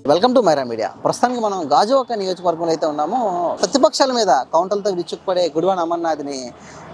Welcome to Myra media. ప్రస్తుతానికి మనం గాజువాక నియోజకవర్గంలో అయితే ఉన్నాము. ప్రతిపక్షాల మీద కౌంటర్లతో విరుచుకుపడే గుడివాడ అమర్నాథ్ని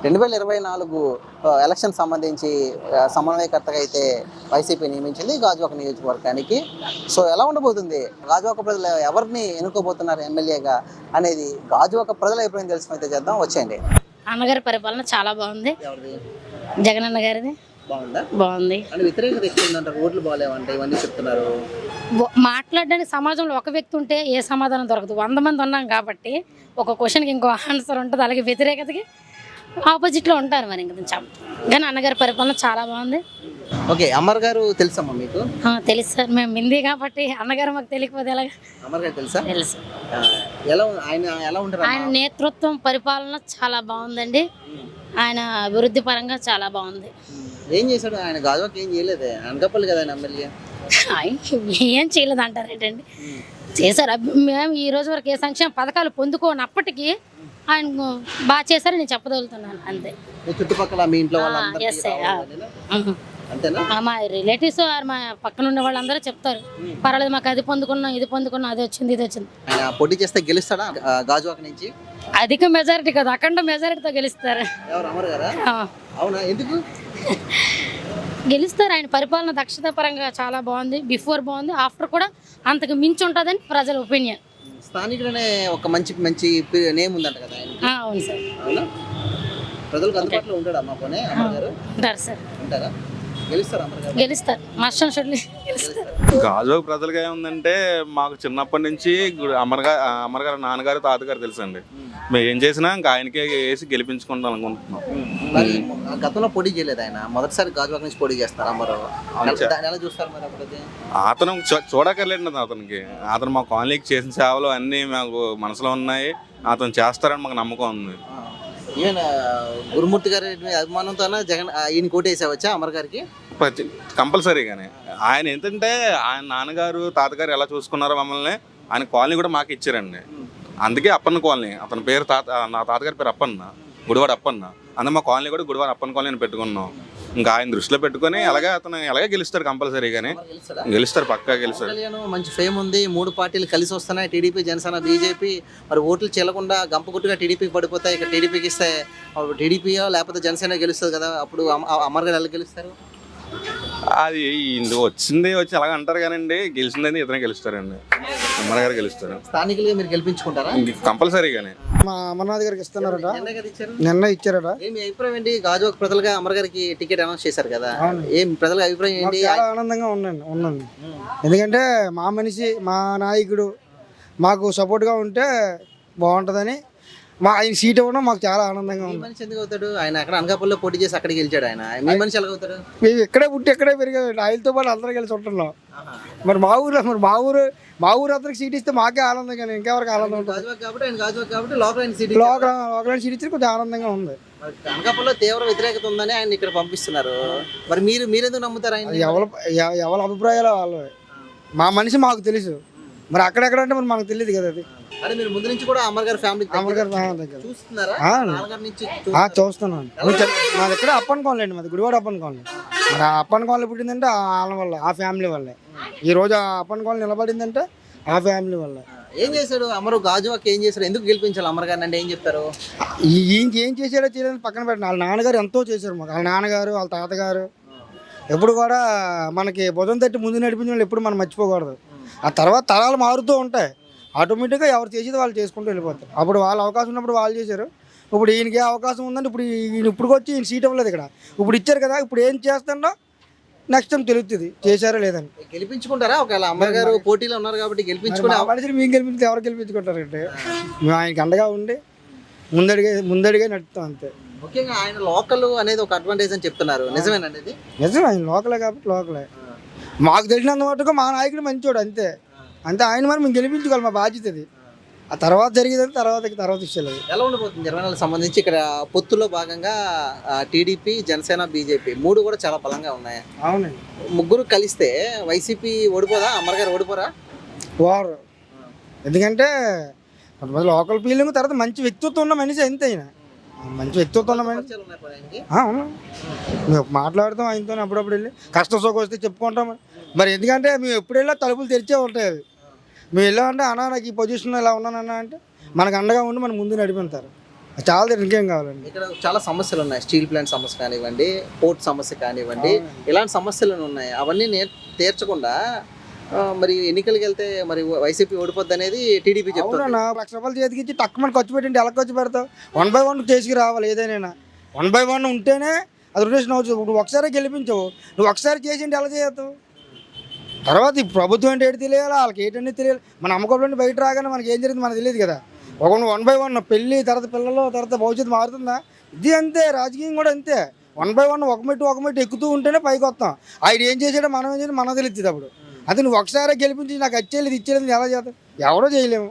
2024 ఎలక్షన్ సంబంధించి సమన్వయకర్తగా అయితే వైసీపీ నియమించింది గాజువాక నియోజకవర్గానికి. సో ఎలా ఉండబోతుంది, గాజువాక ప్రజలు ఎవరిని ఎన్నుకోబోతున్నారు ఎమ్మెల్యేగా అనేది గాజువాక ప్రజల అభిప్రాయం తెలుసుకుని చేద్దాం. వచ్చేయండి. అన్నగారి పరిపాలన చాలా బాగుంది. జగన్ అన్న గారిది బాగుందా? బాగుంది. వ్యతిరేకత ఎక్కువ ఉందంటారు, ఓట్లు బాగాలేవంటే ఇవన్నీ చెప్తున్నారు. మాట్లాడడానికి సమాజంలో ఒక వ్యక్తి ఉంటే ఏ సమాధానం దొరకదు. 100 మంది ఉన్నాం కాబట్టి ఒక క్వశ్చన్కి ఇంకో ఆన్సర్ ఉంటుంది. అలాగే వ్యతిరేకతకి ఆపోజిట్లో ఉంటారు. మరి ఇంకా కానీ అన్నగారి పరిపాలన చాలా బాగుంది. ఓకే, అమర్ గారు తెలుసమ్మా మీకు? తెలుసు సార్, మేము హిందీ కాబట్టి అన్నగారు మాకు తెలియకపోతే ఎలాగా. అమర్ గారు తెలుసా? తెలుసు. ఎలా ఉంటారు? ఆయన నేతృత్వం పరిపాలన చాలా బాగుందండి. ఆయన అభివృద్ధి పరంగా చాలా బాగుంది. ఏం చేశాడు ఆయన? గాజువాక ఏం చేయలేదే, అనకాపల్లి కదా ఆయన ఎమ్మెల్యే. ఆయన ఏం చేయలేదు అంటారేంటండి, చేశారు. మేము ఈ రోజు వరకు ఏ సంక్షేమ పథకాలు పొందుకోనప్పటికీ ఆయన బాగా చేశారని నేను చెప్పదలుగుతున్నాను అంతే. చుట్టుపక్కల మీ ఇంట్లో మా రిలేటివ్స్ మా పక్కన ఉండే వాళ్ళందరూ చెప్తారు, పర్వాలేదు మాకు అది పొందుకున్నాం, ఇది పొందుకున్నాం, అది వచ్చింది, ఇది వచ్చింది. పోటీ చేస్తే గెలుస్తాడా గాజువాక నుంచి? అధిక మెజారిటీ కదా, అఖండ మెజారిటీతో గెలుస్తారు. అవునా? ఎందుకు గెలుస్తారు? ఆయన పరిపాలన దక్షత పరంగా చాలా బాగుంది. బిఫోర్ బాగుంది, ఆఫ్టర్ కూడా అంతకు మించి ఉంటుందని ప్రజల ఒపీనియన్. స్థానికులనే ఒక మంచి మంచి నేమ్ ఉందంట కదా. అవును సార్. అవునా? ప్రజలకు అందుబాటులో ఉంటాడు అమ్మ పోనీ అమర్ గారు? ఉంటారు సార్. ఉంటారా? గెలుస్తారు. గాజువాక ప్రజలుగా ఏముందంటే, మాకు చిన్నప్పటి నుంచి అమర్ గారు నాన్నగారు తాతగారు తెలుసండి. మేము ఏం చేసినా ఇంకా ఆయనకే వేసి గెలిపించుకుంటాం అనుకుంటున్నాం. గతంలో పోటీ చేయలేదు ఆయన, మొదటిసారి గాజువాక నుంచి పోటీ చేస్తారు అమరు. ఎలా చూస్తారు మరి? అప్పుడు అతను చూడక్కర్లేదు అతనికి. అతను మా కాలనీకి చేసిన సేవలు అన్నీ మాకు మనసులో ఉన్నాయి. అతను చేస్తారని మాకు నమ్మకం ఉంది. ఈయన గురుమూర్తి గారి అభిమానంతో జగన్ ఈయన కోటేసావచ్చా అమర్ గారికి? కంపల్సరీగానే. ఆయన ఏంటంటే, ఆయన నాన్నగారు తాతగారు ఎలా చూసుకున్నారో మమ్మల్ని, ఆయన కాలనీ కూడా మాకు ఇచ్చారండి. అందుకే అప్పన్న కాలనీ. అతని పేరు నా తాతగారి పేరు అప్పన్న, గుడివాడ అప్పన్న. అందుకే మా కాలనీ కూడా గుడివాడ అప్పన్న కాలనీ పెట్టుకున్నాం. ఇంకా ఆయన దృష్టిలో పెట్టుకుని అతను ఎలాగే గెలుస్తాడు కంపల్సరీగానే. గెలుస్తారు, పక్కా గెలుస్తాడు. మంచి ఫేమ్ ఉంది, 3 పార్టీలు కలిసి వస్తున్నాయి, టీడీపీ, జనసేన, బీజేపీ. మరి ఓట్లు చెల్లకుండా గంపగుట్టుగా టీడీపీకి పడిపోతాయి. ఇక్కడ టీడీపీకి ఇస్తే టీడీపీయో లేకపోతే జనసేన గెలుస్తుంది కదా. అప్పుడు అమర్ గారు ఎలా గెలుస్తారు? అది వచ్చి అలాగ అంటారు కానండి, గెలిచిందని ఇతనే గెలుస్తారండి. అమర్ గారు గెలుస్తారు. స్థానికులుగా మీరు గెలిపించుకుంటారా? కంపల్సరీగానే. మా అమర్నాథ్ గారికి ఇస్తున్నారట, నిన్న ఇచ్చారట. మీ అభిప్రాయం ఏంటి? గాజువాక ప్రజలుగా అమర్ గారికి టికెట్ అనౌన్స్ చేశారు కదా, ఏం ప్రజల అభిప్రాయం ఏంటి? చాలా ఆనందంగా ఉన్నాను. ఎందుకంటే మా మనిషి, మా నాయకుడు మాకు సపోర్ట్గా ఉంటే బాగుంటుందని ఆయన సీట్ ఇవ్వడం మాకు చాలా ఆనందంగా ఉంది. మనిషి ఎందుకు అవుతాడు? ఆయన అక్కడ అనకాపల్లిలో పోటీ చేసి అక్కడికి గెలిచాడు. ఆయన మీ మనిషి ఎలా అవుతాడు? మేము ఇక్కడే పుట్టి ఇక్కడే పెరిగాడు, ఆయనతో పాటు అందరూ కలిసి ఉంటున్నాం. మరి మా ఊరు అతనికి సీట్ ఇస్తే మాకే ఆనందంగా, ఇంకెవరికి ఆనందం ఉంటుంది. లోకల్ సీట్ ఇచ్చి కొంచెం ఆనందంగా ఉంది. అనకాపల్లిలో తీవ్ర వ్యతిరేకత ఉందని ఆయన ఇక్కడ పంపిస్తున్నారు. మరి మీరెందుకు నమ్ముతారు ఆయన? ఎవరి అభిప్రాయాలు వాళ్ళు. మా మనిషి మాకు తెలుసు, మరి అక్కడెక్కడ అంటే మరి మనకు తెలియదు కదా. అది మీరు ముందు నుంచి కూడా అమర్ గారి ఫ్యామిలీ చూస్తున్నాను. మాది ఇక్కడ అప్పన్ కాలనీ అండి, మాది గుడివాడ అప్పన్ కాలనీ. మరి ఆ అప్పన్ కాలనీ పుట్టిందంటే వాళ్ళ వల్ల, ఆ ఫ్యామిలీ వల్లే. ఈ రోజు ఆ అప్పన్ కాలనీ నిలబడిందంటే ఆ ఫ్యామిలీ వల్ల. ఏం చేశాడు అమరు? గాజువాక ఏం చేశాడు? ఎందుకు గెలిపించాలి అమర్ గారిని అంటే ఏం చెప్తారు? ఏం చేశాడో చేయలేదు పక్కన పెట్టిన, వాళ్ళ నాన్నగారు ఎంతో చేశారు మాకు. వాళ్ళ నాన్నగారు, వాళ్ళ తాతగారు ఎప్పుడు కూడా మనకి భుజం తట్టి ముందు నడిపించిన వాళ్ళు ఎప్పుడు మనం మర్చిపోకూడదు. ఆ తర్వాత తరాలు మారుతూ ఉంటాయి, ఆటోమేటిక్గా ఎవరు చేసేది వాళ్ళు చేసుకుంటూ వెళ్ళిపోతారు. అప్పుడు వాళ్ళ అవకాశం ఉన్నప్పుడు వాళ్ళు చేశారు. ఇప్పుడు ఈయనకి అవకాశం ఉందంటే ఇప్పుడు ఇప్పుడు వచ్చి ఈయన సీట్ ఇవ్వలేదు ఇక్కడ, ఇప్పుడు ఇచ్చారు కదా. ఇప్పుడు ఏం చేస్తుండో నెక్స్ట్ టైం తెలుస్తుంది చేశారో లేదని. గెలిపించుకుంటారా? ఒకవేళ అమర్ గారు పోటీలో ఉన్నారు కాబట్టి గెలిపించుకుంటే మనుషులు మేము గెలిపిస్తే ఎవరు గెలిపించుకుంటారంటే మేము ఆయనకి అండగా ఉండి ముందడిగా నడుపుతాం అంతే. ముఖ్యంగా ఆయన లోకల్ అనేది ఒక అడ్వాంటేజ్ అని చెప్తున్నారు, నిజమేనండి? అది నిజమే, ఆయన లోకలే కాబట్టి లోకలే. మాకు తెలిసినంత మటుకు మా నాయకుడు మంచోడు అంతే. ఆయన మరి మేము గెలిపించుకోవాలి, మా బాధ్యత అది. ఆ తర్వాత జరిగేదని తర్వాత ఇష్టం. ఎలా ఉండబోతుంది 24 సంబంధించి? ఇక్కడ పొత్తులో భాగంగా టీడీపీ, జనసేన, బీజేపీ 3 కూడా చాలా బలంగా ఉన్నాయి. అవునండి. 3 కలిస్తే వైసీపీ ఓడిపోదా? అమర్ గారు ఓడిపోరా? వారు ఎందుకంటే లోకల్ ఫీలింగ్, తర్వాత మంచి వ్యక్తిత్వం ఉన్న మనిషి ఎంత అయినా. మంచి వ్యక్తిత్వం ఉన్న మనిషి. అవును, మేము మాట్లాడుతాం ఆయనతో, అప్పుడప్పుడు వెళ్ళి కష్ట సుఖం వస్తే చెప్పుకుంటాం. మరి ఎందుకంటే మేము ఎప్పుడు వెళ్ళా తలుపులు తెరిచే ఉంటాయి. అవి మేము ఎలా అంటే అన్నా నాకు ఈ పొజిషన్లో ఇలా ఉన్నానన్నా అంటే మనకు అండగా ఉండి మన ముందు నడిపిస్తారు. చాలా ఇంకేం కావాలండి. ఇక్కడ చాలా సమస్యలు ఉన్నాయి. స్టీల్ ప్లాంట్ సమస్య కానివ్వండి, పోర్ట్ సమస్య కానివ్వండి, ఇలాంటి సమస్యలు ఉన్నాయి. అవన్నీ తీర్చకుండా మరి ఎన్నికలకు వెళ్తే మరి వైసీపీ ఓడిపోద్ది అనేది టీడీపీ చెప్తున్నా. ₹1,00,000 చేతికి ఇచ్చి తక్కువ మంది ఖర్చు పెట్టింటే ఎలా ఖర్చు పెడతావు? 1 by 1 చేసుకు రావాలి. ఏదైనా 1 by 1 ఉంటేనే అది రొటేషన్ అవుతుంది. నువ్వు ఒకసారి గెలిపించవు, నువ్వు ఒకసారి చేసింటే ఎలా చేయొద్దు? తర్వాత ఈ ప్రభుత్వం అంటే ఏంటి తెలియాలి, వాళ్ళకి ఏంటంటే తెలియాలి. మన అమ్మకంలో బయట రాగానే మనకి ఏం జరిగింది మనకు తెలియదు కదా. 1 by 1 పెళ్ళి, తర్వాత పిల్లలు, తర్వాత భవిష్యత్తు మారుతుందా? ఇది అంతే, రాజకీయం కూడా అంతే. 1 by 1 ఒక మెట్టు ఎక్కుతూ ఉంటేనే పైకి వస్తాం. ఆయన ఏం చేసాడో మనం ఏం చేయాలి మనకు తెలియదు. అప్పుడు అది నువ్వు ఒకసారి గెలిపించి నాకు వచ్చేది ఇచ్చేది ఎలా చేస్తాం? ఎవరో చేయలేము.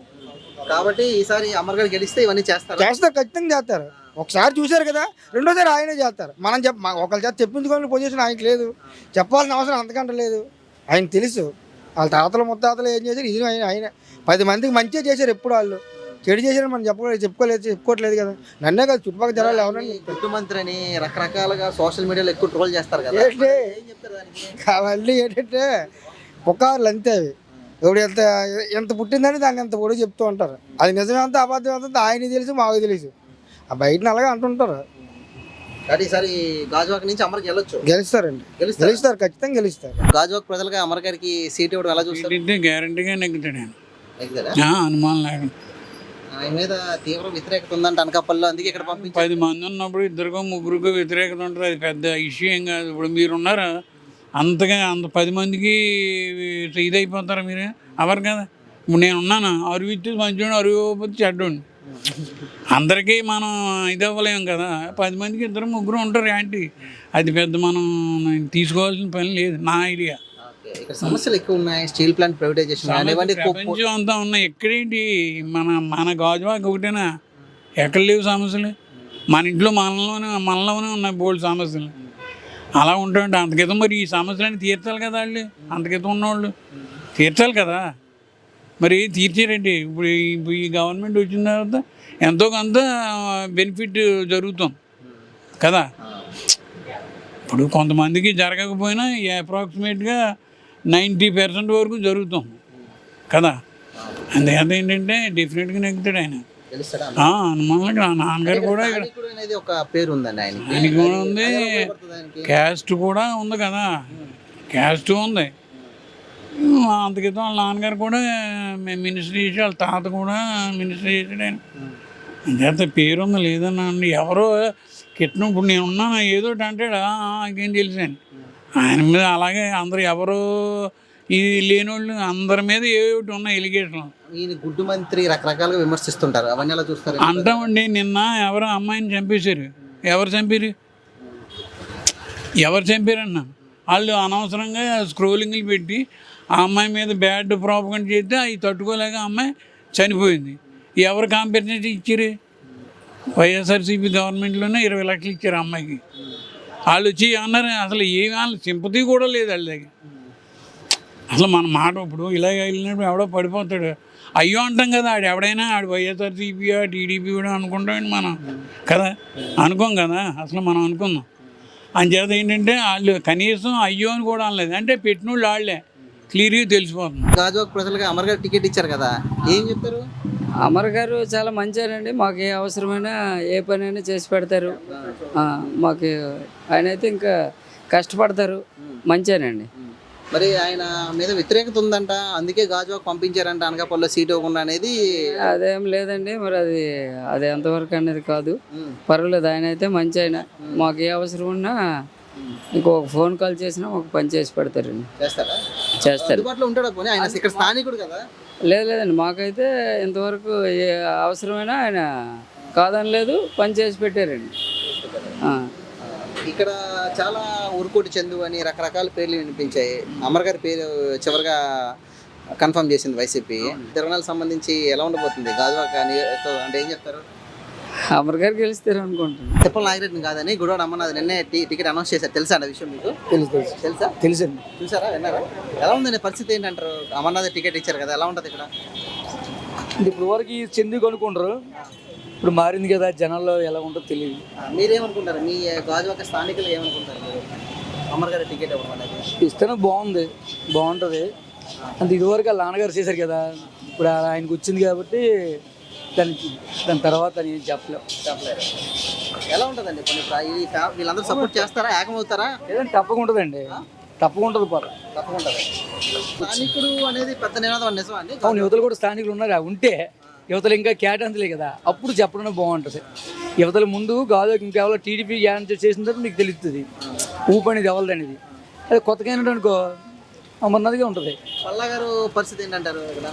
కాబట్టి ఈసారి అమర్ గారు గెలిస్తే ఇవన్నీ చేస్తారు, ఖచ్చితంగా చేస్తారు. ఒకసారి చూశారు కదా, రెండోసారి ఆయనే చేస్తారు. మనం ఒకరి చేత చెప్పించుకోవాలని పొజిషన్ ఆయనకి లేదు, చెప్పాల్సిన అవసరం అంతకంటే లేదు. ఆయన తెలుసు వాళ్ళ తాతలు ముత్తాతలు ఏం చేశారు. ఇది ఆయన 10 మందికి మంచిగా చేశారు. ఎప్పుడు వాళ్ళు చెడు చేశారు మనం చెప్పుకోవట్లేదు కదా. నన్నే కదా, చుట్టుపక్కల జనాలు ఎవరండి ముఖ్యమంత్రి అని రకరకాలుగా సోషల్ మీడియాలో ఎక్కువ ట్రోల్ చేస్తారు కదా. అవన్నీ ఏంటంటే పుకార్లు అంతే. అవి ఎవడు ఎంత పుట్టిందని దాన్ని ఎంత పొడి చెప్తూ ఉంటారు. అది నిజమే అంతా అబద్ధం అంతా ఆయనకి తెలుసు, మాకు తెలుసు. ఆ బయటని అలాగే అంటుంటారు. ఈసారి గాజువాక నుంచి అమర్కి వెళ్ళొచ్చు. గెలుస్తారండి, గెలుస్తారు, ఖచ్చితంగా గెలుస్తారు. గాజువాక ప్రజలుగా అమర్ గారికి సీట్ ఇవ్వడం ఎలా చూస్తారు? గ్యారంటీగా నెగ్గుతాడు అనుమానం లేకుండా. ఆయన మీద తీవ్ర వ్యతిరేకత ఉందంట అనకాపల్లిలో, అందుకే ఇక్కడ పంపించి 10 మంది ఉన్నప్పుడు 2కో 3కో వ్యతిరేకత ఉంటుంది. అది పెద్ద ఇష్యూ ఏం కాదు. ఇప్పుడు మీరున్నారా, అంత 10 మందికి ఇదైపోతారా మీరు? అవరు కదా. ఇప్పుడు నేను ఉన్నాను, అరువు ఇచ్చేది మంచివాడు, అరువు ఇవ్వకపోతే చెడ్డోండి. అందరికీ మనం ఇది అవ్వలేము కదా. 10 మందికి 2 3 ఉంటారు యాంటీ. అది పెద్ద మనం తీసుకోవాల్సిన పని లేదు నా ఐడియా. ఇక్కడ సమస్యలు ఎక్కువ ఉన్నాయి. స్టీల్ ప్లాంట్ ప్రైవేటైజేషన్ ప్రపంచం అంతా ఉన్నాయి. ఎక్కడేంటి మన గాజువాక ఒకటేనా? ఎక్కడ లేవు సమస్యలు? మన ఇంట్లో మనలోనే ఉన్నాయి బోల్డ్ సమస్యలు. అలా ఉంటాయంటే అంతకితం మరి ఈ సమస్యలని తీర్చాలి కదా వాళ్ళు. అంతకితం ఉన్నవాళ్ళు తీర్చాలి కదా. మరి తీర్చారండి. ఇప్పుడు ఈ గవర్నమెంట్ వచ్చిన తర్వాత ఎంతో కొంత బెనిఫిట్ జరుగుతుంది కదా. ఇప్పుడు కొంతమందికి జరగకపోయినా అప్రాక్సిమేట్గా 90% వరకు జరుగుతాం కదా. అందుకని ఏంటంటే డెఫినెట్గా నెగ్గుతాడు ఆయన. అనుమానం. నాన్నగారు కూడా ఒక పేరు ఉందండి ఆయనకి కూడా ఉంది. క్యాస్ట్ కూడా ఉంది కదా, క్యాస్ట్ ఉంది. అంతకితం వాళ్ళ నాన్నగారు కూడా మినిస్టర్ చేసి, వాళ్ళ తాత కూడా మినిస్టర్ చేసాడు ఆయన. అంతే పేరు ఉంది లేదన్నా అండి. ఎవరో కిట్నం ఇప్పుడు నేను ఉన్నాను ఏదో అంటాడు, ఇంకేం తెలిసాను ఆయన మీద. అలాగే అందరు ఎవరు ఇది లేనోళ్ళు అందరి మీద ఏమిటి ఉన్నాయి ఎలిగేషన్లు. ఈయన గుడ్డు మంత్రి రకరకాలుగా విమర్శిస్తుంటారు, అవన్నీ ఎలా చూస్తారు? అంటామండి. నిన్న ఎవరో అమ్మాయిని చంపేశారు. ఎవరు చంపారన్నా? వాళ్ళు అనవసరంగా స్క్రోలింగ్లు పెట్టి ఆ అమ్మాయి మీద బ్యాడ్ ప్రాపగండా చేస్తే అవి తట్టుకోలేక అమ్మాయి చనిపోయింది. ఎవరు కాంపెన్సేషన్ ఇచ్చారు? వైఎస్ఆర్సీపీ గవర్నమెంట్లోనే 20 లక్షలు ఇచ్చారు అమ్మాయికి. వాళ్ళు వచ్చి అన్నారు అసలు వాళ్ళ సింపతి కూడా లేదు వాళ్ళ దగ్గర. అసలు మన మాట ఇప్పుడు ఇలా వెళ్ళినప్పుడు ఎవడో పడిపోతాడు అయ్యో అంటాం కదా. ఎవడైనా వైఎస్ఆర్సీపీ టీడీపీ కూడా అనుకుంటామని మనం కదా, అనుకోం కదా. అసలు మనం అనుకుందాం. అంచేత ఏంటంటే వాళ్ళు కనీసం అయ్యో అని కూడా అనలేదు. అంటే పెట్టిన వాళ్ళు వాళ్ళే క్లియర్గా తెలిసిపోతుంది. గాజువాక ప్రజలుగా అమర్ గారు టికెట్ ఇచ్చారు కదా, ఏం చెప్తారు? అమర్ గారు చాలా మంచిగానండి. మాకు ఏ అవసరమైనా ఏ పనైనా చేసి పెడతారు. మాకు ఆయన అయితే ఇంకా కష్టపడతారు, మంచిగానండి. మరి ఆయన మీద వ్యతిరేకత ఉందంట, అందుకే గాజువాక పంపించారంట అనకాపల్లిలో సీట్ ఇవ్వకుండా అనేది. అదేం లేదండి, మరి అది ఎంతవరకు అనేది కాదు. పర్వాలేదు, ఆయన అయితే మంచి ఆయన. మాకు ఏ అవసరం ఉన్నా ఇంకొక ఫోన్ కాల్ చేసినా ఒక పని చేసి పెడతారండి. చేస్తారు. ఇక్కడ స్థానికుడు కదా. లేదండి, మాకైతే ఇంతవరకు ఏ అవసరమైనా ఆయన కాదని లేదు, పని చేసి పెట్టారండి. ఇక్కడ చాలా ఊరుకోటి చందు అని రకరకాల పేర్లు వినిపించాయి. అమర్ గారి పేరు చివరిగా కన్ఫర్మ్ చేసింది వైసీపీ. తిరుమలకు సంబంధించి ఎలా ఉండబోతుంది గాజువాక అంటే ఏం చెప్తారు? అమర్ గారు గెలుస్తారు అనుకుంటున్నాను. తిప్పల నాగిరెడ్డిని కాదని గుడివాడ అమ్మన్నది నిన్నే టికెట్ అనౌన్స్ చేశారు. తెలుసా అండి విషయం మీకు? తెలుసా? తెలుసండి. చూసారా, విన్నారా? ఎలా ఉందండి పరిస్థితి? ఏంటంటారు? అమర్నాథ్ టికెట్ ఇచ్చారు కదా, ఎలా ఉంటుంది ఇక్కడ? ఇప్పుడు వరకు చెందుకు అనుకుంటారు, ఇప్పుడు మారింది కదా, జనాల్లో ఎలా ఉంటుందో తెలియదు. మీరేమనుకుంటారు? మీ గాజువాక స్థానికులు ఏమనుకుంటారు అమర్ గారి టికెట్ ఇవ్వడం అనేది? ఇస్తేనే బాగుంటుంది. అంటే ఇదివరకు వాళ్ళ నాన్నగారు చేశారు కదా, ఇప్పుడు ఆయనకు వచ్చింది కాబట్టి దాని తర్వాత నేను చెప్పలేము. ఎలా ఉంటుందండి కొన్ని వీళ్ళందరూ సపోర్ట్ చేస్తారా, ఏకమవుతారా? లేదంటే తప్పకుండా తప్పకుండా పర్వ తప్పకుండా. స్థానికుడు అనేది పెద్ద నినాదం నిజమా అండి? అవును, యువతలు కూడా స్థానికులు ఉన్నారు. ఉంటే యువతలు ఇంకా కేటాయించలే కదా, అప్పుడు చెప్పడం బాగుంటుంది. యువతల ముందు గాజువాక ఇంకెవరో టీడీపీ చేసిన తర్వాత మీకు తెలుస్తుంది ఊపు అనేది ఎవరిది అనేది. అది కొత్తగా అనుకో అమర్నాథ్గా ఉంటుంది. పల్లా గారు పరిస్థితి ఏంటంటారు ఇక్కడ?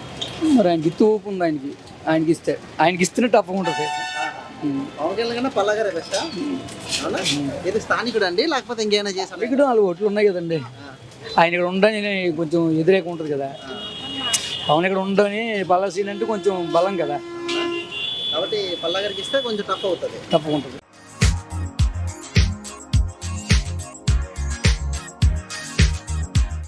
మరి ఆయనకి ఇస్తూ ఊపు ఉంది. ఆయనకి ఇస్తేనే తప్పకుండా ఉంటుంది. పవన్ కళ్యాణ్ కన్నా పల్లా గారే బెస్టా? అవునా? ఇది స్థానికుడు అండి లేకపోతే ఇంకేమైనా చేశారు? ఇక్కడ 4 ఓట్లు ఉన్నాయి కదండి. ఆయన ఇక్కడ ఉండని కొంచెం వ్యతిరేకం ఉంటుంది కదా. పవన్ ఇక్కడ ఉండని పల్లా సీన్ అంటే కొంచెం బలం కదా, కాబట్టి పల్లా గారికి ఇస్తే కొంచెం టఫ్ అవుతుంది. తప్పకుండా.